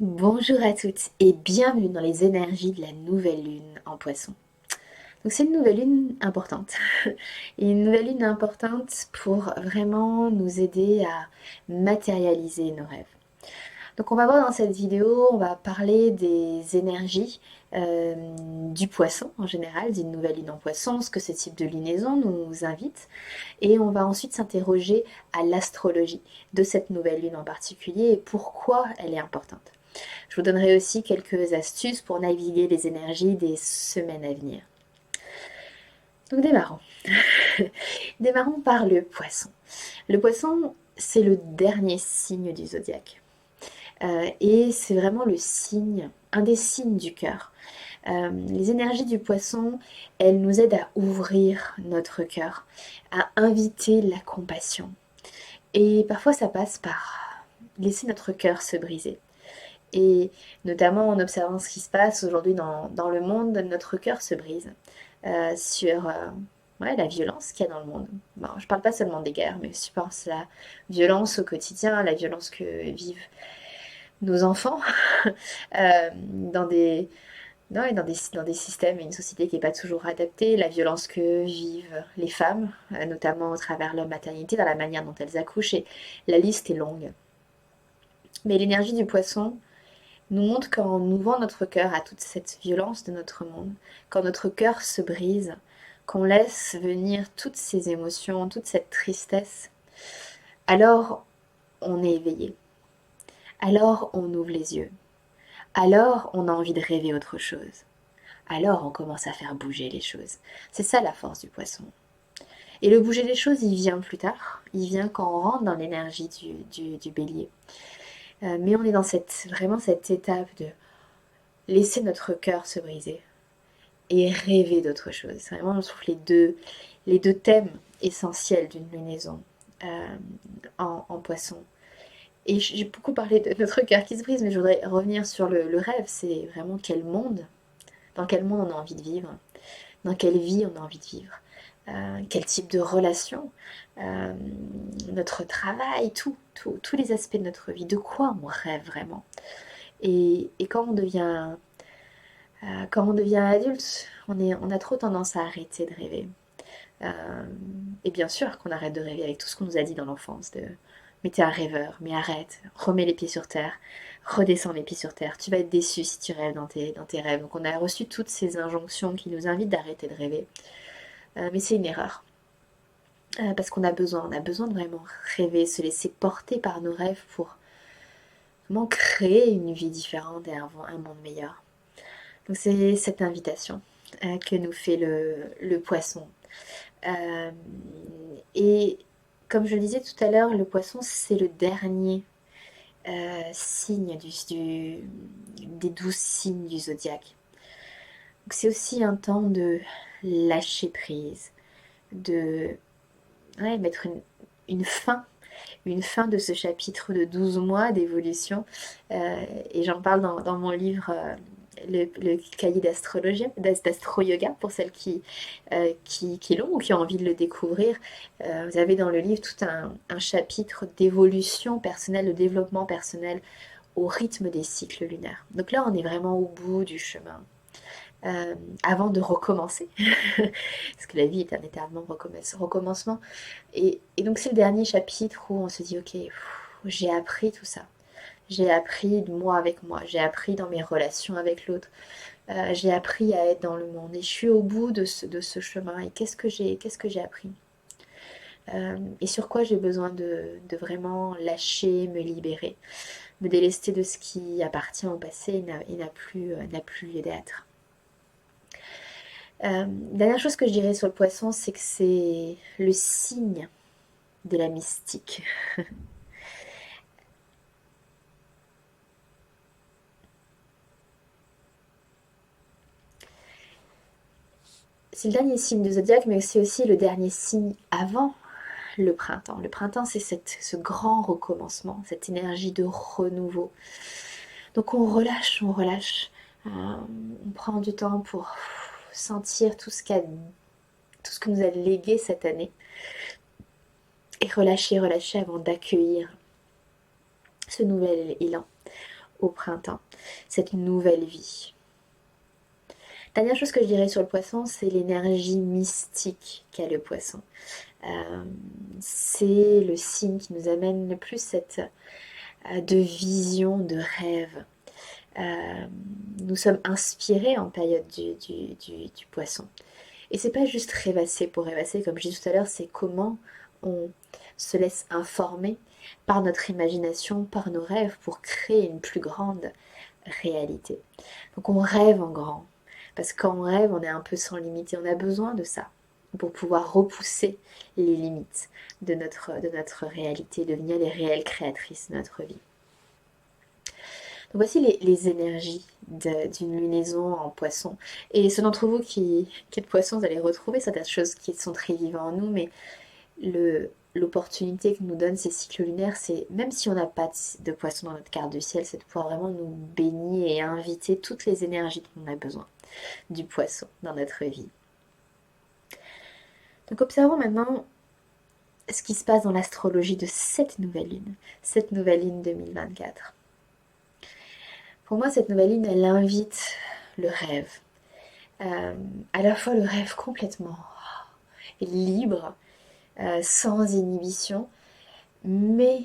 Bonjour à toutes et bienvenue dans les énergies de la nouvelle lune en Poisson. Donc c'est une nouvelle lune importante. Et une nouvelle lune importante pour vraiment nous aider à matérialiser nos rêves. Donc on va voir dans cette vidéo, on va parler des énergies du poisson en général, d'une nouvelle lune en poisson, ce que ce type de lunaison nous invite. Et on va ensuite s'interroger à l'astrologie de cette nouvelle lune en particulier et pourquoi elle est importante. Je vous donnerai aussi quelques astuces pour naviguer les énergies des semaines à venir. Donc démarrons. Démarrons par le poisson. Le poisson, c'est le dernier signe du zodiaque. Et c'est vraiment le signe, un des signes du cœur. Les énergies du poisson, elles nous aident à ouvrir notre cœur, à inviter la compassion. Et parfois ça passe par laisser notre cœur se briser. Et notamment en observant ce qui se passe aujourd'hui dans le monde, notre cœur se brise sur ouais, la violence qu'il y a dans le monde. Bon, je parle pas seulement des guerres, mais je pense à la violence au quotidien, la violence que vivent nos enfants dans des, non, et dans des systèmes et une société qui n'est pas toujours adaptée, la violence que vivent les femmes, notamment au travers de leur maternité, dans la manière dont elles accouchent, et la liste est longue. Mais l'énergie du poisson, nous montre qu'en ouvrant notre cœur à toute cette violence de notre monde, quand notre cœur se brise, qu'on laisse venir toutes ces émotions, toute cette tristesse, alors on est éveillé, alors on ouvre les yeux, alors on a envie de rêver autre chose, alors on commence à faire bouger les choses. C'est ça la force du poisson. Et le bouger les choses, il vient plus tard, il vient quand on rentre dans l'énergie du bélier. Mais on est dans vraiment cette étape de laisser notre cœur se briser, et rêver d'autre chose. Vraiment, je trouve les deux thèmes essentiels d'une lunaison en poisson. Et j'ai beaucoup parlé de notre cœur qui se brise, mais je voudrais revenir sur le rêve. C'est vraiment dans quel monde on a envie de vivre, dans quelle vie on a envie de vivre, quel type de relation, euh, notre travail, tous les aspects de notre vie, de quoi on rêve vraiment. Et quand on devient adulte, on a trop tendance à arrêter de rêver. Euh, et bien sûr qu'on arrête de rêver avec tout ce qu'on nous a dit dans l'enfance. Mais t'es un rêveur, mais arrête, remets les pieds sur terre, redescends les pieds sur terre. Tu vas être déçu si tu rêves dans tes rêves. Donc on a reçu toutes ces injonctions qui nous invitent d'arrêter de rêver. Mais c'est une erreur. Parce on a besoin de vraiment rêver, se laisser porter par nos rêves pour vraiment créer une vie différente et un monde meilleur. Donc c'est cette invitation que nous fait le poisson. Euh, et comme je le disais tout à l'heure, le poisson, c'est le dernier signe des 12 signes du zodiaque. Donc c'est aussi un temps de lâcher prise, de ouais, mettre une fin de ce chapitre de 12 mois d'évolution. Et j'en parle dans mon livre le cahier d'astrologie, d'astro-yoga, pour celles qui l'ont ou qui ont envie de le découvrir. Vous avez dans le livre tout un chapitre d'évolution personnelle, de développement personnel au rythme des cycles lunaires. Donc là, on est vraiment au bout du chemin. Avant de recommencer, parce que la vie est un éternel recommencement. Et donc c'est le dernier chapitre où on se dit, ok, j'ai appris tout ça. J'ai appris de moi avec moi, j'ai appris dans mes relations avec l'autre, j'ai appris à être dans le monde. Et je suis au bout de ce chemin. Et qu'est-ce que j'ai appris et sur quoi j'ai besoin de vraiment lâcher, me libérer, me délester de ce qui appartient au passé et n'a plus lieu d'être. Dernière chose que je dirais sur le poisson, c'est que c'est le signe de la mystique. C'est le dernier signe de zodiaque, mais c'est aussi le dernier signe avant le printemps. Le printemps, c'est ce grand recommencement, cette énergie de renouveau. Donc on relâche, on relâche. On prend du temps pour sentir tout ce que nous a légué cette année. Et relâcher, relâcher avant d'accueillir ce nouvel élan. au printemps, cette nouvelle vie. Dernière chose que je dirais sur le poisson, c'est l'énergie mystique qu'a le poisson. C'est le signe qui nous amène le plus cette de vision, de rêve. Nous sommes inspirés en période du poisson. Et c'est pas juste rêvasser pour rêvasser, comme je disais tout à l'heure, c'est comment on se laisse informer par notre imagination, par nos rêves, pour créer une plus grande réalité. Donc on rêve en grand, parce que quand on rêve, on est un peu sans limite et on a besoin de ça pour pouvoir repousser les limites de notre réalité, devenir les réelles créatrices de notre vie. Donc voici les énergies d'une lunaison en poisson. Et ceux d'entre vous qui êtes poissons, vous allez retrouver certaines choses qui sont très vives en nous, mais l'opportunité que nous donnent ces cycles lunaires, c'est, même si on n'a pas de poisson dans notre carte du ciel, c'est de pouvoir vraiment nous baigner et inviter toutes les énergies dont on a besoin du poisson dans notre vie. Donc observons maintenant ce qui se passe dans l'astrologie de cette nouvelle lune 2024. Pour moi, cette nouvelle lune, elle invite le rêve. À la fois le rêve complètement libre, sans inhibition, mais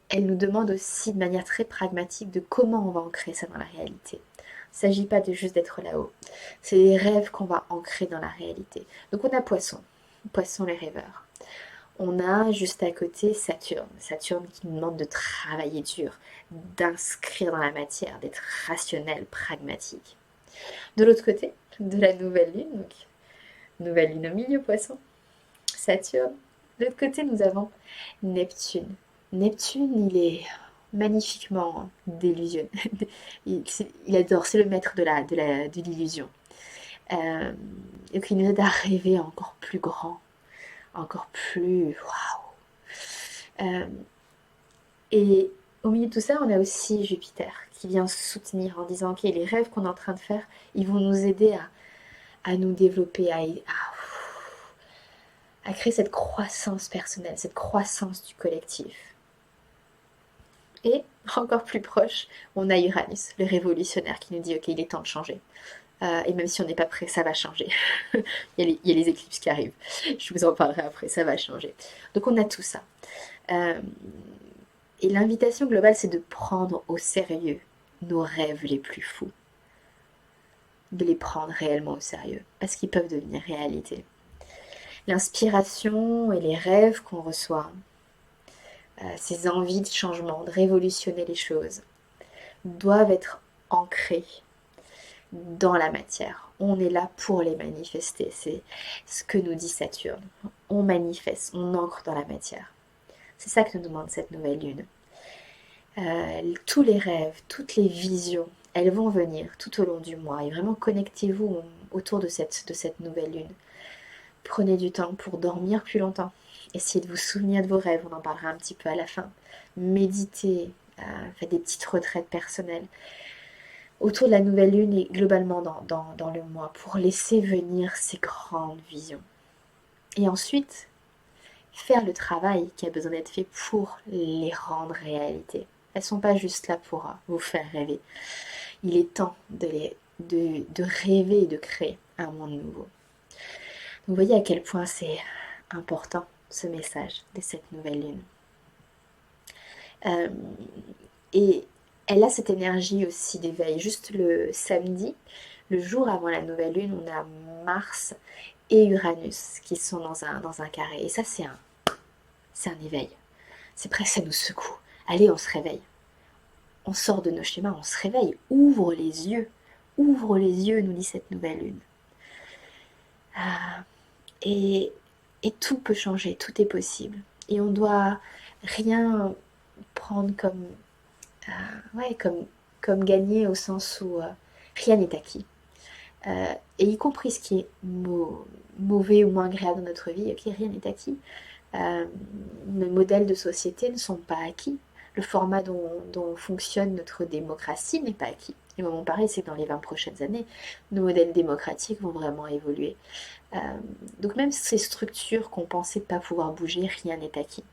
elle nous demande aussi de manière très pragmatique de comment on va ancrer ça dans la réalité. Il ne s'agit pas de juste d'être là-haut. C'est les rêves qu'on va ancrer dans la réalité. Donc on a Poisson les rêveurs. On a juste à côté Saturne qui nous demande de travailler dur, d'inscrire dans la matière, d'être rationnel, pragmatique. De l'autre côté, de la nouvelle lune, donc nouvelle lune au milieu Poisson, Saturne. De l'autre côté, nous avons Neptune. Neptune, il est magnifiquement délusionné. Il adore, c'est le maître de l'illusion. Donc il nous aide à rêver encore plus grand, encore plus waouh. Et au milieu de tout ça, on a aussi Jupiter qui vient soutenir en disant ok, les rêves qu'on est en train de faire, ils vont nous aider à nous développer, à créer cette croissance personnelle, cette croissance du collectif. Et encore plus proche, on a Uranus, le révolutionnaire, qui nous dit ok, il est temps de changer. Et même si on n'est pas prêt, ça va changer. il y a les éclipses qui arrivent. Je vous en parlerai après, ça va changer. Donc on a tout ça. Et l'invitation globale, c'est de prendre au sérieux nos rêves les plus fous. De les prendre réellement au sérieux, parce qu'ils peuvent devenir réalité. L'inspiration et les rêves qu'on reçoit, ces envies de changement, de révolutionner les choses, doivent être ancrés dans la matière. On est là pour les manifester. C'est ce que nous dit Saturne. On manifeste, on ancre dans la matière. C'est ça que nous demande cette nouvelle lune. Tous les rêves, toutes les visions, elles vont venir tout au long du mois. Et vraiment, connectez-vous autour de cette nouvelle lune. Prenez du temps pour dormir plus longtemps. Essayez de vous souvenir de vos rêves, on en parlera un petit peu à la fin. Méditez, faites des petites retraites personnelles autour de la nouvelle lune et globalement dans le mois pour laisser venir ces grandes visions. Et ensuite, faire le travail qui a besoin d'être fait pour les rendre réalité. Elles ne sont pas juste là pour vous faire rêver. Il est temps de rêver et de créer un monde nouveau. Donc vous voyez à quel point c'est important ce message de cette nouvelle lune. Et elle a cette énergie aussi d'éveil. Juste le samedi, le jour avant la nouvelle lune, on a Mars et Uranus qui sont dans un carré. Et ça, c'est un éveil. C'est presque, ça nous secoue. Allez, on se réveille. On sort de nos schémas, on se réveille. Ouvre les yeux. Ouvre les yeux, nous dit cette nouvelle lune. Et tout peut changer, tout est possible. Et on doit rien prendre comme gagner au sens où rien n'est acquis. Et y compris ce qui est mauvais ou moins agréable dans notre vie, ok, rien n'est acquis. Nos modèles de société ne sont pas acquis. Le format dont fonctionne notre démocratie n'est pas acquis. Et moment pareil, c'est que dans les 20 prochaines années, nos modèles démocratiques vont vraiment évoluer. Euh, donc même ces structures qu'on pensait ne pas pouvoir bouger, rien n'est acquis.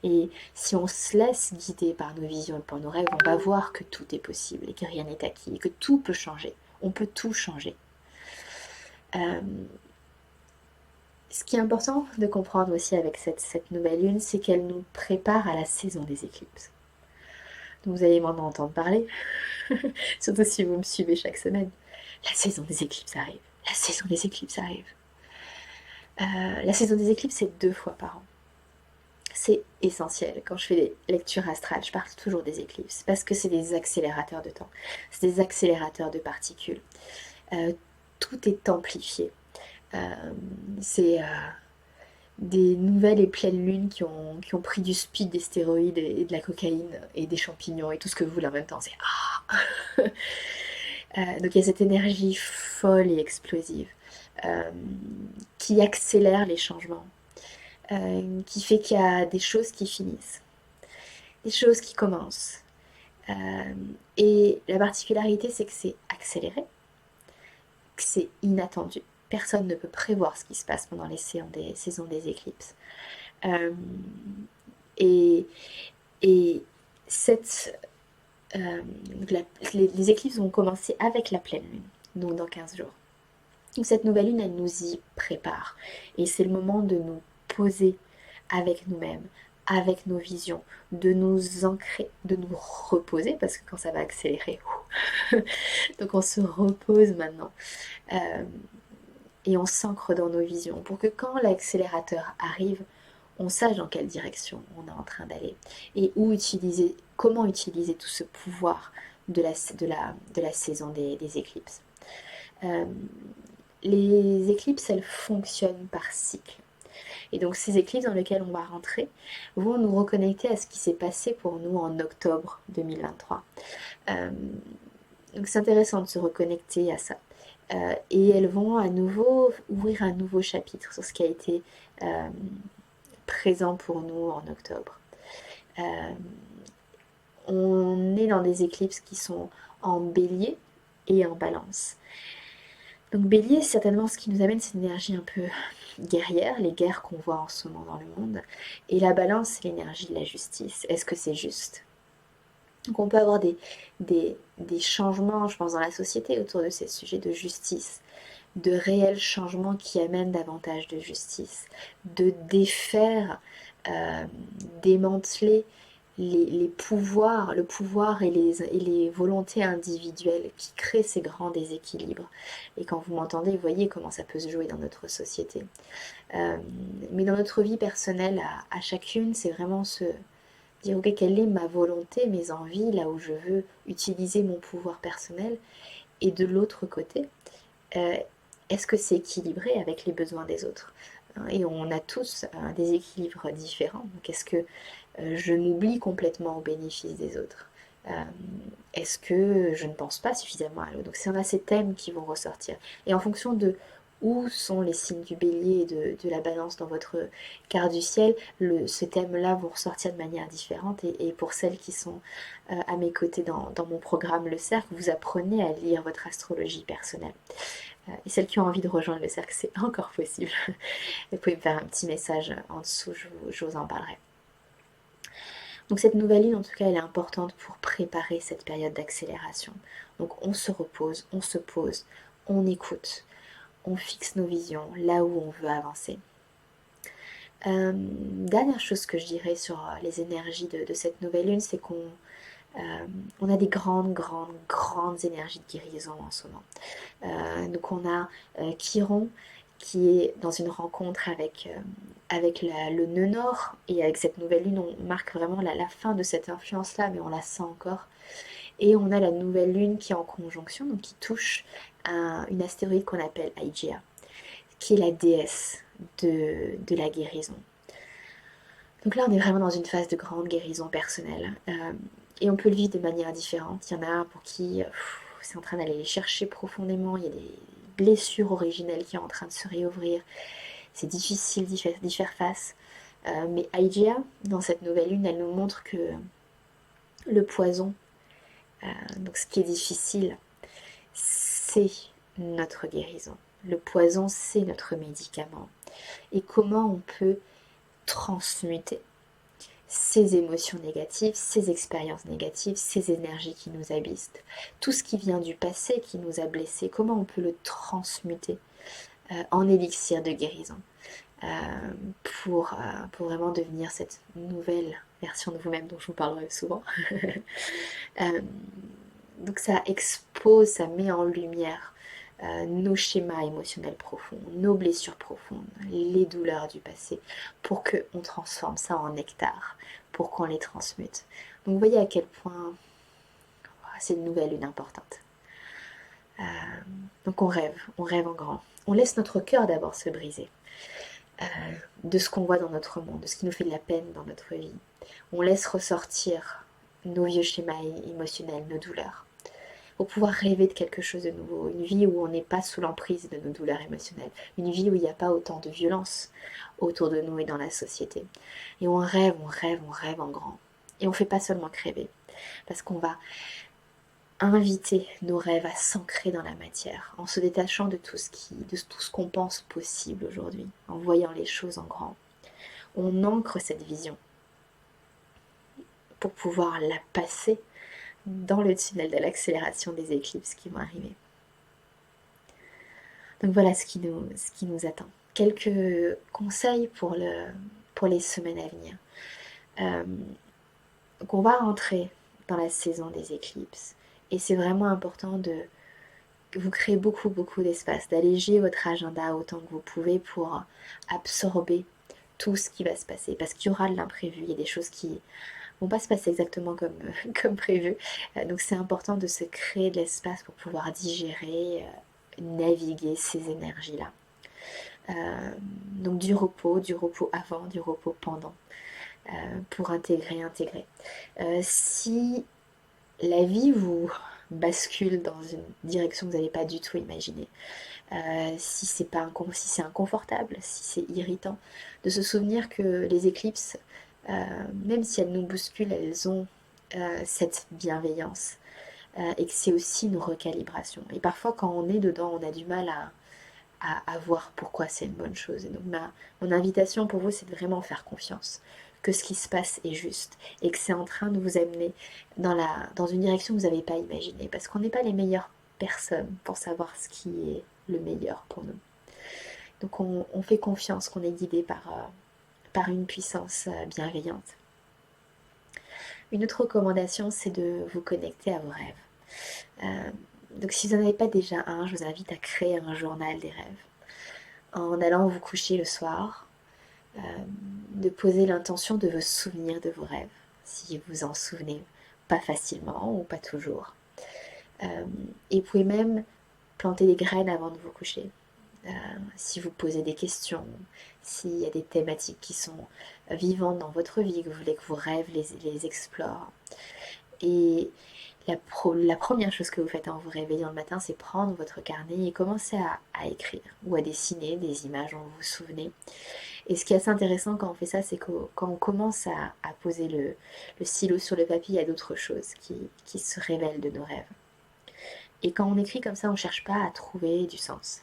Et si on se laisse guider par nos visions et par nos rêves, on va voir que tout est possible et que rien n'est acquis et que tout peut changer. On peut tout changer. Euh, Ce qui est important de comprendre aussi avec cette nouvelle lune, c'est qu'elle nous prépare à la saison des éclipses. Donc vous allez m'en entendre parler, surtout si vous me suivez chaque semaine. La saison des éclipses arrive. La saison des éclipses arrive. La saison des éclipses, c'est 2 fois par an. C'est essentiel. Quand je fais des lectures astrales, je parle toujours des éclipses parce que c'est des accélérateurs de temps, c'est des accélérateurs de particules. Euh, Tout est amplifié. C'est des nouvelles et pleines lunes qui ont pris du speed, des stéroïdes et de la cocaïne et des champignons et tout ce que vous voulez en même temps. C'est donc il y a cette énergie folle et explosive euh, qui accélère les changements, qui fait qu'il y a des choses qui finissent, des choses qui commencent. Euh, et la particularité, c'est que c'est accéléré, que c'est inattendu. Personne ne peut prévoir ce qui se passe pendant les saisons des éclipses. Euh, et, et cette, la- les éclipses vont commencer avec la pleine lune, donc dans 15 jours. Donc cette nouvelle lune, elle nous y prépare. Et c'est le moment de nous poser avec nous-mêmes, avec nos visions, de nous ancrer, de nous reposer, parce que quand ça va accélérer, donc on se repose maintenant. Euh, et on s'ancre dans nos visions pour que quand l'accélérateur arrive, on sache dans quelle direction on est en train d'aller et comment utiliser tout ce pouvoir de la saison des éclipses. Euh, les éclipses, elles fonctionnent par cycle. Et donc ces éclipses dans lesquelles on va rentrer vont nous reconnecter à ce qui s'est passé pour nous en octobre 2023. Euh, donc c'est intéressant de se reconnecter à ça. Et elles vont à nouveau ouvrir un nouveau chapitre sur ce qui a été euh, présent pour nous en octobre. Euh, on est dans des éclipses qui sont en bélier et en balance. Donc bélier, certainement ce qui nous amène, c'est une énergie un peu guerrière, les guerres qu'on voit en ce moment dans le monde. Et la balance, c'est l'énergie de la justice. Est-ce que c'est juste? Donc on peut avoir des changements, je pense, dans la société autour de ces sujets de justice, de réels changements qui amènent davantage de justice, de défaire, euh, démanteler les pouvoirs, le pouvoir et les volontés individuelles qui créent ces grands déséquilibres. Et quand vous m'entendez, vous voyez comment ça peut se jouer dans notre société. Euh, mais dans notre vie personnelle, à chacune, c'est vraiment se dire, ok, quelle est ma volonté, mes envies, là où je veux utiliser mon pouvoir personnel. Et de l'autre côté, euh, est-ce que c'est équilibré avec les besoins des autres? Et on a tous des équilibres différents. Donc est-ce que je m'oublie complètement au bénéfice des autres? Euh, Est-ce que je ne pense pas suffisamment à l'autre? Donc c'est on a ces thèmes qui vont ressortir. Et en fonction de où sont les signes du bélier et de la balance dans votre carte du ciel, ce thème-là vont ressortir de manière différente. Et pour celles qui sont à mes côtés dans mon programme Le Cercle, vous apprenez à lire votre astrologie personnelle. Et celles qui ont envie de rejoindre le cercle, c'est encore possible. Vous pouvez me faire un petit message en dessous, je vous en parlerai. Donc cette nouvelle lune, en tout cas, elle est importante pour préparer cette période d'accélération. Donc on se repose, on se pose, on écoute, on fixe nos visions là où on veut avancer. Dernière chose que je dirais sur les énergies de cette nouvelle lune, c'est qu'on a des grandes, grandes, grandes énergies de guérison en ce moment. Donc on a Chiron qui est dans une rencontre avec le nœud nord, et avec cette nouvelle lune on marque vraiment la fin de cette influence là, mais on la sent encore. Et on a la nouvelle lune qui est en conjonction, donc qui touche une astéroïde qu'on appelle Aegea, qui est la déesse de la guérison. Donc là on est vraiment dans une phase de grande guérison personnelle, et on peut le vivre de manière différente. Il y en a pour qui c'est en train d'aller les chercher profondément, il y a des blessure originelle qui est en train de se réouvrir. C'est difficile d'y faire face. Mais Aegea, dans cette nouvelle lune, elle nous montre que le poison, donc ce qui est difficile, c'est notre guérison. Le poison, c'est notre médicament. Et comment on peut transmuter ces émotions négatives, ces expériences négatives, ces énergies qui nous habitent, tout ce qui vient du passé, qui nous a blessés, comment on peut le transmuter en élixir de guérison euh, pour vraiment devenir cette nouvelle version de vous-même dont je vous parlerai souvent. Euh, donc ça expose, ça met en lumière nos schémas émotionnels profonds, nos blessures profondes, les douleurs du passé, pour qu'on transforme ça en nectar, pour qu'on les transmute. Donc vous voyez à quel point c'est une nouvelle lune importante. Donc on rêve en grand. On laisse notre cœur d'abord se briser de ce qu'on voit dans notre monde, de ce qui nous fait de la peine dans notre vie. On laisse ressortir nos vieux schémas émotionnels, nos douleurs, pour pouvoir rêver de quelque chose de nouveau, une vie où on n'est pas sous l'emprise de nos douleurs émotionnelles, une vie où il n'y a pas autant de violence autour de nous et dans la société. Et on rêve en grand. Et on ne fait pas seulement que rêver, parce qu'on va inviter nos rêves à s'ancrer dans la matière, en se détachant de tout ce qu'on pense possible aujourd'hui, en voyant les choses en grand. On ancre cette vision pour pouvoir la passer dans le tunnel de l'accélération des éclipses qui vont arriver. Donc voilà ce qui nous attend. Quelques conseils pour les semaines à venir. Donc on va rentrer dans la saison des éclipses et c'est vraiment important de vous créer beaucoup d'espace, d'alléger votre agenda autant que vous pouvez pour absorber tout ce qui va se passer parce qu'il y aura de l'imprévu, il y a des choses qui vont pas se passer exactement comme prévu. Donc c'est important de se créer de l'espace pour pouvoir digérer, naviguer ces énergies-là. Donc du repos avant, du repos pendant, pour intégrer. Si la vie vous bascule dans une direction que vous n'avez pas du tout imaginée, si c'est inconfortable, si c'est irritant, de se souvenir que les éclipses, même si elles nous bousculent, elles ont cette bienveillance et que c'est aussi une recalibration. Et parfois, quand on est dedans, on a du mal à voir pourquoi c'est une bonne chose. Et donc, mon invitation pour vous, c'est de vraiment faire confiance que ce qui se passe est juste et que c'est en train de vous amener dans une direction que vous n'avez pas imaginée. Parce qu'on n'est pas les meilleures personnes pour savoir ce qui est le meilleur pour nous. Donc, on fait confiance qu'on est guidé par une puissance bienveillante. Une autre recommandation, c'est de vous connecter à vos rêves. Donc si vous n'en avez pas déjà un, je vous invite à créer un journal des rêves. En allant vous coucher le soir, de poser l'intention de vous souvenir de vos rêves, si vous en souvenez pas facilement ou pas toujours. Et vous pouvez même planter des graines avant de vous coucher. Si vous posez des questions, s'il y a des thématiques qui sont vivantes dans votre vie, que vous voulez que vos rêves les explorent. Et la première chose que vous faites en vous réveillant le matin, c'est prendre votre carnet et commencer à écrire ou à dessiner des images dont vous vous souvenez. Et ce qui est assez intéressant quand on fait ça, c'est que quand on commence à poser le stylo sur le papier, il y a d'autres choses qui se révèlent de nos rêves. Et quand on écrit comme ça, on ne cherche pas à trouver du sens.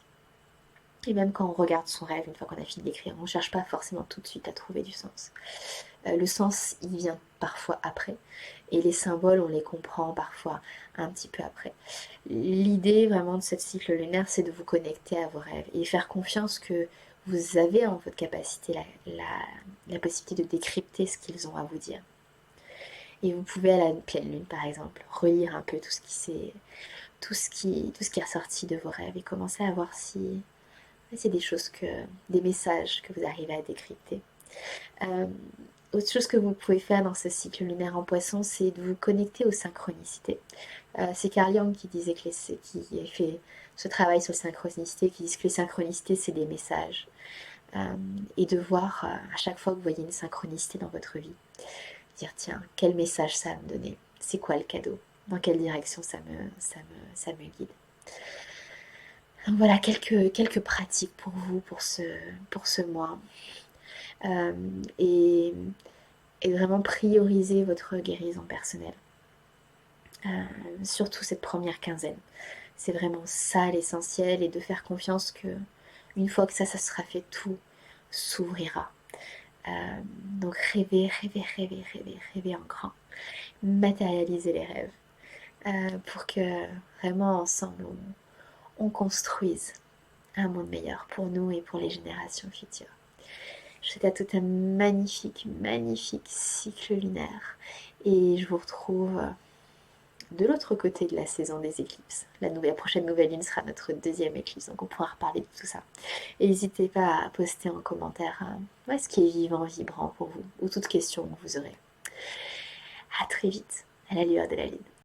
Et même quand on regarde son rêve, une fois qu'on a fini d'écrire, on ne cherche pas forcément tout de suite à trouver du sens. Le sens, il vient parfois après. Et les symboles, on les comprend parfois un petit peu après. L'idée vraiment de ce cycle lunaire, c'est de vous connecter à vos rêves et faire confiance que vous avez en votre capacité la possibilité de décrypter ce qu'ils ont à vous dire. Et vous pouvez à la pleine lune, par exemple, relire un peu tout ce qui est ressorti de vos rêves et commencer à voir si c'est des messages que vous arrivez à décrypter. Autre chose que vous pouvez faire dans ce cycle lunaire en poisson, c'est de vous connecter aux synchronicités. C'est Carl Jung qui disait qui a fait ce travail sur la synchronicité, qui dit que les synchronicités, c'est des messages. Et de voir à chaque fois que vous voyez une synchronicité dans votre vie, dire tiens, quel message ça va me donner? C'est quoi le cadeau? Dans quelle direction ça me guide? Donc voilà, quelques pratiques pour vous, pour ce mois. Et vraiment prioriser votre guérison personnelle. Surtout cette première quinzaine. C'est vraiment ça l'essentiel, et de faire confiance que une fois que ça sera fait, tout s'ouvrira. Donc rêver, rêver, rêver, rêver, rêver en grand. Matérialiser les rêves pour que vraiment ensemble on construise un monde meilleur pour nous et pour les générations futures. Je vous souhaite à tout un magnifique, magnifique cycle lunaire et je vous retrouve de l'autre côté de la saison des éclipses. La prochaine nouvelle lune sera notre deuxième éclipse, donc on pourra reparler de tout ça. Et n'hésitez pas à poster en commentaire ce qui est vivant, vibrant pour vous, ou toute question que vous aurez. À très vite, à la lueur de la lune.